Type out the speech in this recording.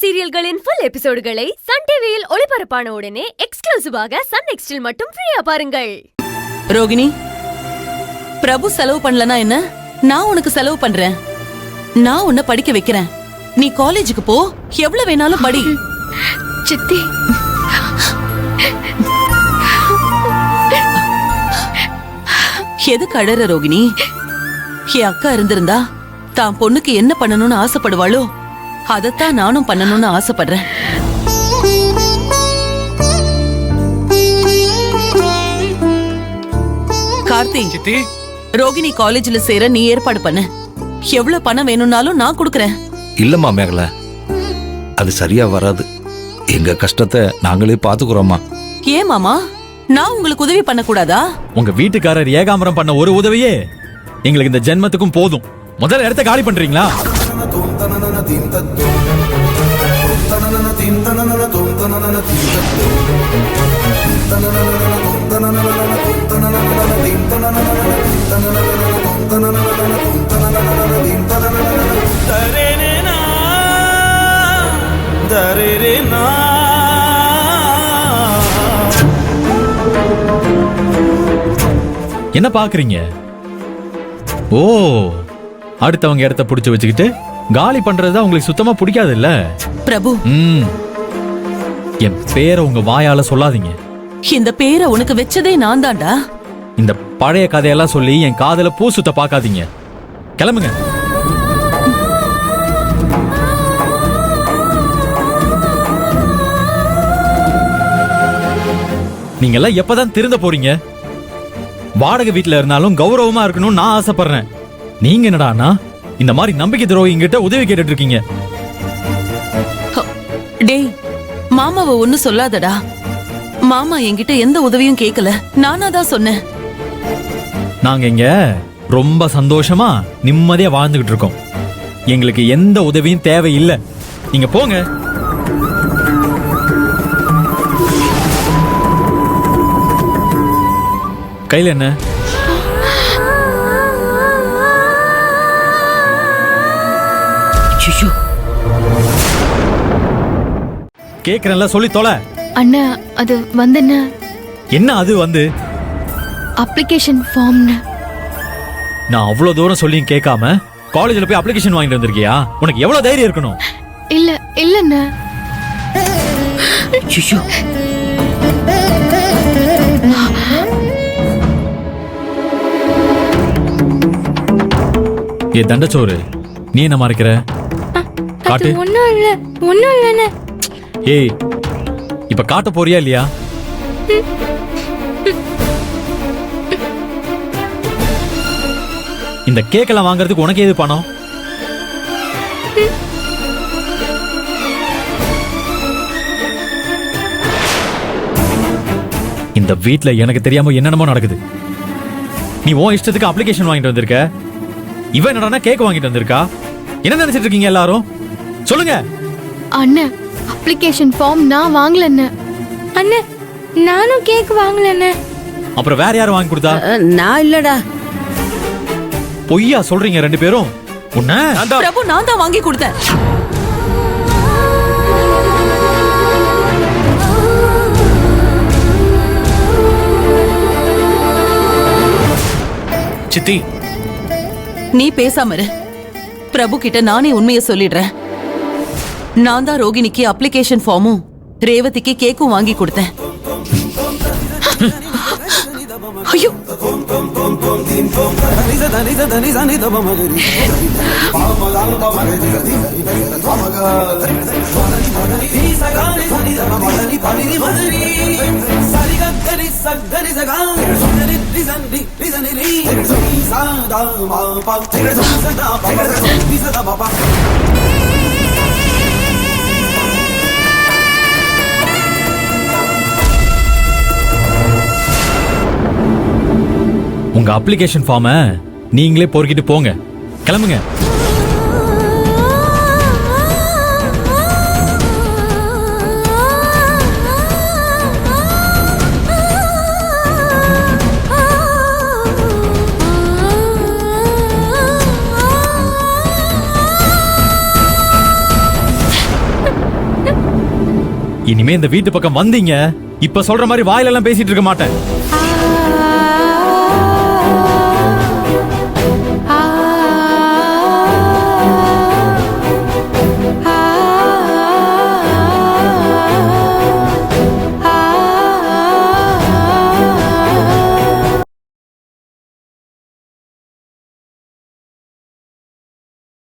சீரியல்களின் full எபிசோடுகளை Sun டிவியில் ஒளிபரப்பான உடனே எக்ஸ்க்ளூசிவாக சன் நெக்ஸ்டில் மட்டும் ஃப்ரீயா பாருங்கள். ரோகிணி, பிரபு செலவு பண்ணலனா என்ன? நான் உனக்கு செலவு பண்றேன். நான் உன்னை படிக்க வைக்கிறேன். நீ காலேஜுக்கு போ, எவ்வளவு வேணாலும் படி. சித்தி, எதுக்கு அழற ரோகிணி? என் அக்கா இருந்திருந்தா தான் பொண்ணுக்கு என்ன பண்ணணும்னு ஆசைப்படுவாளோ அதத்தான் நானும் பண்ணணும்னு ஆசைப்படுறேன். கார்த்திக், ரோகிணி காலேஜ்ல சேர நீ ஏற்பாடு பண்ணு. எவ்வளவு பணம் வேணும்னாலும் நான் கொடுக்கறேன். இல்லம்மா மேகலா, அது சரியா வராது. எங்க கஷ்டத்தை நாங்களே பாத்துக்கிறோம்மா. ஏன் மாமா, நான் உங்களுக்கு உதவி பண்ண கூடாதா? உங்க வீட்டுக்காரர் ஏகாம்பரம் பண்ண ஒரு உதவியே எங்களுக்கு இந்த ஜென்மத்துக்கும் போதும். முதல்ல இடத்த காலி பண்றீங்களா? என்ன பாக்குறீங்க? ஓ, அடுத்தவங்க இடத்த புடிச்சு வச்சுக்கிட்டு காலி பண்றதுதான் உங்களுக்கு சுத்தமா பிடிக்காது இல்ல? பிரபு, என் பேரை உங்க வாயால சொல்லாதீங்க. இந்த பேரை உனக்கு வச்சதே நான் தான்டா. இந்த பழைய கதையெல்லாம் சொல்லி என் காதல பூ சுத்த பாக்காதீங்க. கிளம்புங்க. நீங்க எல்லாம் எப்பதான் திருந்த போறீங்க? வாடகை வீட்டுல இருந்தாலும் கௌரவமா இருக்கணும்னு நான் ஆசைப்படுறேன். நீங்க என்னடானா இந்த மாதிரி நம்பிக்கை துரோகிங்கிட்ட உதவி கேட்டுட்டு இருக்கீங்க. டேய், மாமாவை ஒண்ணு சொல்லாதடா. மாமா என்கிட்ட எந்த உதவியும் கேட்கல, நானா தான் சொன்னேன். நாங்க இங்க ரொம்ப சந்தோஷமா நிம்மதியா வாழ்ந்துகிட்டு இருக்கோம். எங்களுக்கு எந்த உதவியும் தேவையில்லை. நீங்க போங்க. கையில என்ன? கேக்குறேன்ல, சொல்லி தொலை. அண்ணா, அது வந்து என்ன? அது வந்து அப்ளிகேஷன் ஃபார்ம். நான் அவ்வளவு தூரம் சொல்லியும் கேட்காம காலேஜ்ல போய் அப்ளிகேஷன் வாங்கிட்டு வந்திருக்கியா? உனக்கு எவ்வளவு தைரியம் இருக்கணும்? இல்ல இல்லண்ணா. ஏ தண்டச்சோறு, நீ என்ன மறைக்கிற? காட்டு. ஒண்ணும் இல்ல. ஏய், இப்ப காட்ட போறியா இல்லையா? இந்த கேக்கெல்லாம் வாங்குறதுக்கு உனக்கு ஏது பணம்? இந்த வீட்ல எனக்கு தெரியாம என்னென்னமோ நடக்குது. நீ உன் இஷ்டத்துக்கு அப்ளிகேஷன் வாங்கிட்டு வந்திருக்க. இவன் என்னடா கேக் வாங்கிட்டு வந்திருக்கா? என்ன நினைச்சிட்டு இருக்கீங்க எல்லாரும்? சொல்லுங்க. அண்ணா, அப்ளிகேஷன் ஃபார்ம் நான் வாங்கலண்ணே. அண்ணே, நானும் கேக் வாங்கலண்ணே. அப்புறம் வேற யாரும் வாங்கி கொடுத்தா? நான் இல்லடா. பொய்யா சொல்றீங்க ரெண்டு பேரும். உன்ன பிரபு, நான் தான் வாங்கி கொடுத்தேன். சித்தி, நீ பேசாம இரு. பிரபு கிட்ட நானே உண்மையை சொல்லிடுறேன். நான் தான் ரோகிணிக்கு அப்ளிகேஷன் ஃபார்மும் ரேவதிக்கு கேக்கும் வாங்கி கொடுத்தேன். ஐயோ, உங்க அப்ளிகேஷன் ஃபார்மை நீங்களே பொறுக்கிட்டு போங்க. கிளம்புங்க. இனிமே இந்த வீட்டு பக்கம் வந்தீங்க இப்ப சொல்ற மாதிரி வாயிலெல்லாம் பேசிட்டு இருக்க மாட்டேன்.